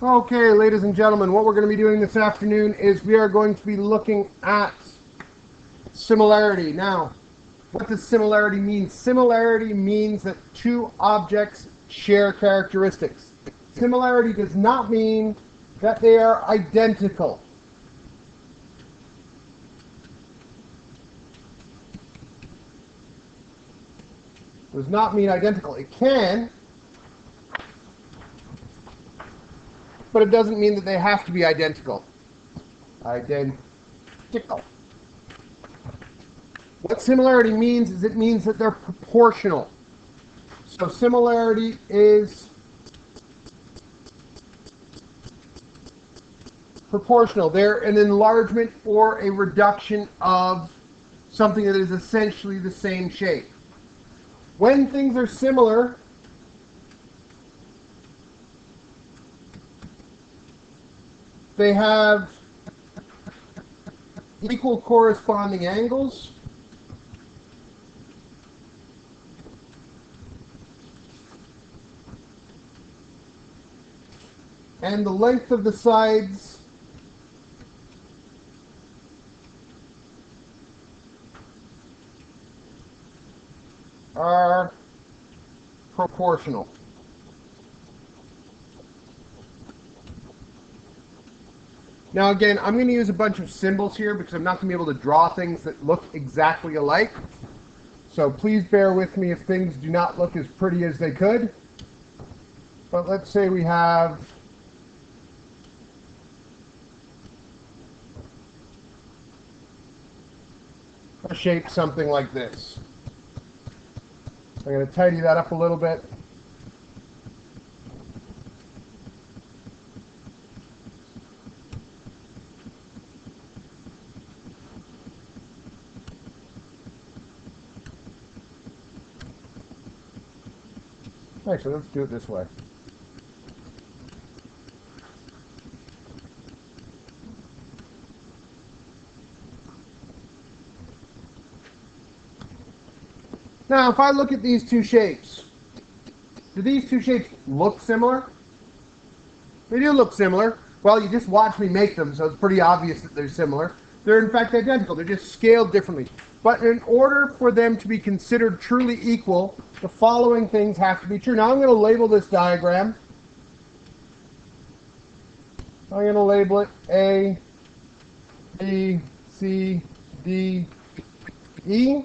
Okay, ladies and gentlemen, what we're going to be doing this afternoon is we are going to be looking at similarity. Now, what does similarity mean? Similarity means that two objects share characteristics. Similarity does not mean that they are identical. Does not mean identical. It can, but it doesn't mean that they have to be identical. Identical. What similarity means is it means that they're proportional. So similarity is proportional. They're an enlargement or a reduction of something that is essentially the same shape. When things are similar, they have equal corresponding angles. And the length of the sides are proportional. Now again, I'm going to use a bunch of symbols here because I'm not going to be able to draw things that look exactly alike. So please bear with me if things do not look as pretty as they could. But let's say we have a shape something like this. I'm going to tidy that up a little bit. Actually, let's do it this way. Now, if I look at these two shapes, do these two shapes look similar? They do look similar. Well, you just watch me make them, so it's pretty obvious that they're similar. They're in fact identical. They're just scaled differently. But in order for them to be considered truly equal, the following things have to be true. Now I'm going to label this diagram. I'm going to label it A, B, C, D, E.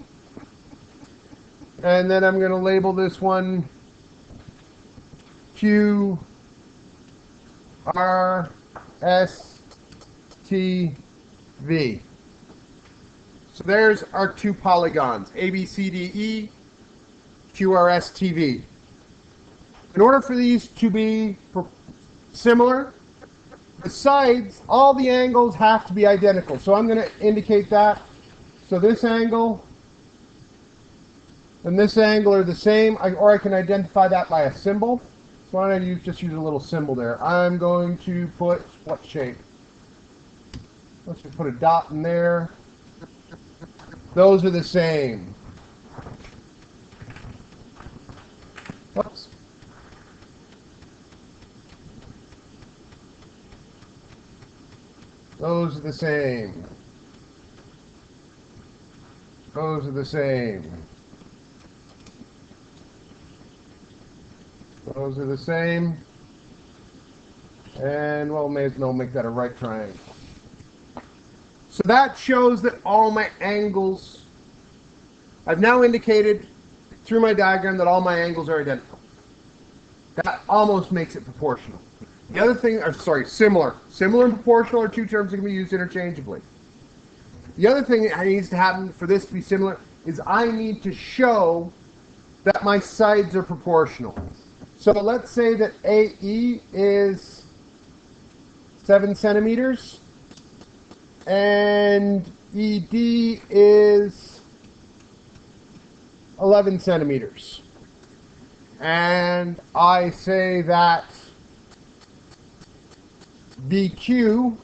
And then I'm going to label this one Q, R, S, T, V. So there's our two polygons, A, B, C, D, E, Q, R, S, T, V. In order for these to be similar, the sides, all the angles have to be identical. So I'm going to indicate that. So this angle and this angle are the same, or I can identify that by a symbol. So why don't I just use a little symbol there? I'm going to put what shape? Let's just put a dot in there. Those are the same. Whoops. Those are the same. Those are the same. Those are the same. And well, may as well make that a right triangle. So that shows that all my angles, I've now indicated through my diagram that all my angles are identical. That almost makes it proportional. The other thing, similar. Similar and proportional are two terms that can be used interchangeably. The other thing that needs to happen for this to be similar is I need to show that my sides are proportional. So let's say that AE is 7 centimeters and ED is 11 centimeters. And I say that BQ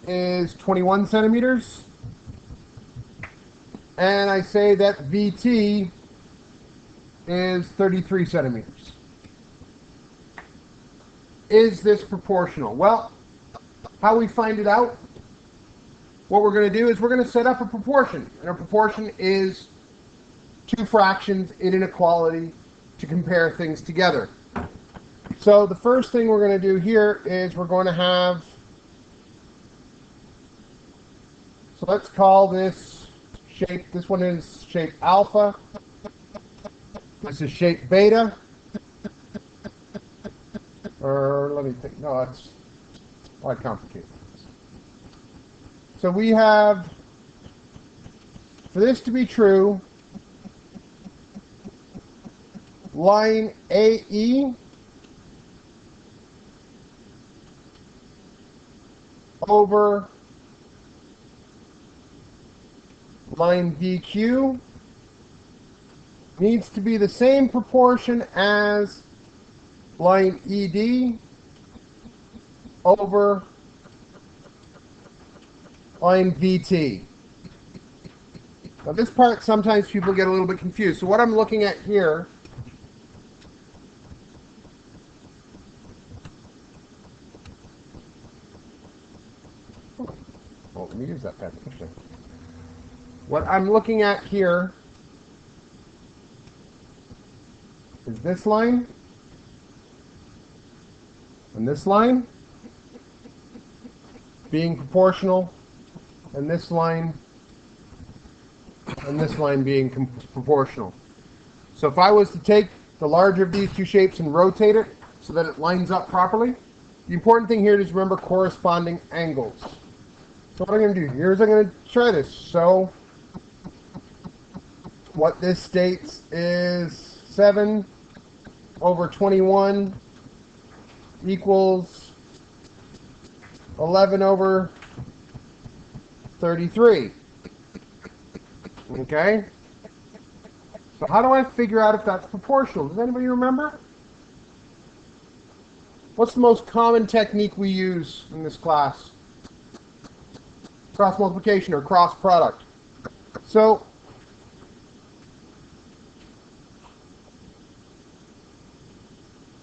is 21 centimeters. And I say that VT is 33 centimeters. is this proportional? Well, how we find it out, what we're going to do is we're going to set up a proportion. And a proportion is two fractions in an equality to compare things together. So the first thing we're going to do here is we're going to have, so let's call this shape, this one is shape alpha, this is shape beta, or let me think, no, that's quite complicated. So we have, for this to be true, line AE over line BQ needs to be the same proportion as line ED over line VT. Now this part sometimes people get a little bit confused. So what I'm looking at here let me use that pen. Interesting. What I'm looking at here is this line and this line being proportional, and this line being proportional. So if I was to take the larger of these two shapes and rotate it so that it lines up properly, the important thing here is remember corresponding angles. So what I'm going to do here is I'm going to try this. So what this states is 7 over 21 equals 11 over 33. Okay? So how do I figure out if that's proportional? Does anybody remember? What's the most common technique we use in this class? Cross multiplication or cross product. So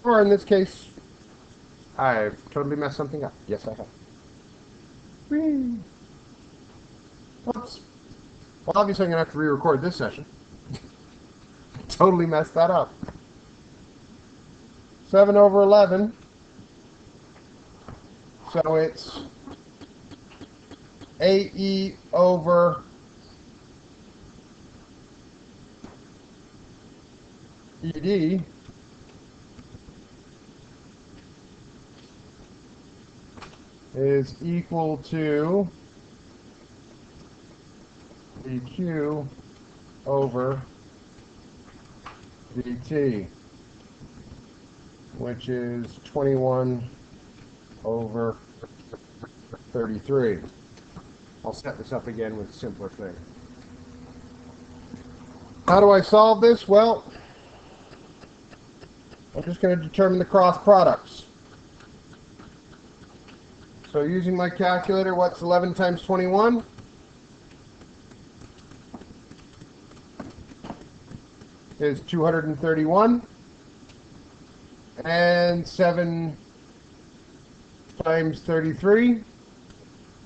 or in this case, I've totally messed something up. Yes, I have. Whee. Oops. Well, obviously I'm going to have to re-record this session. Totally messed that up. 7 over 11. So it's AE over ED is equal to dq over dt, which is 21 over 33. I'll set this up again with a simpler thing. How do I solve this? Well, I'm just going to determine the cross products. So using my calculator, what's 11 times 21? Is 231. And 7 times 33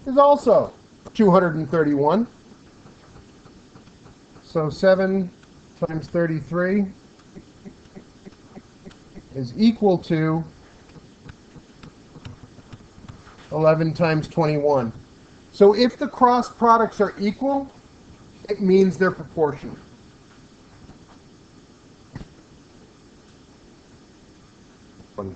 is also 231. So 7 times 33 is equal to 11 times 21. So if the cross products are equal, it means they're proportional. One.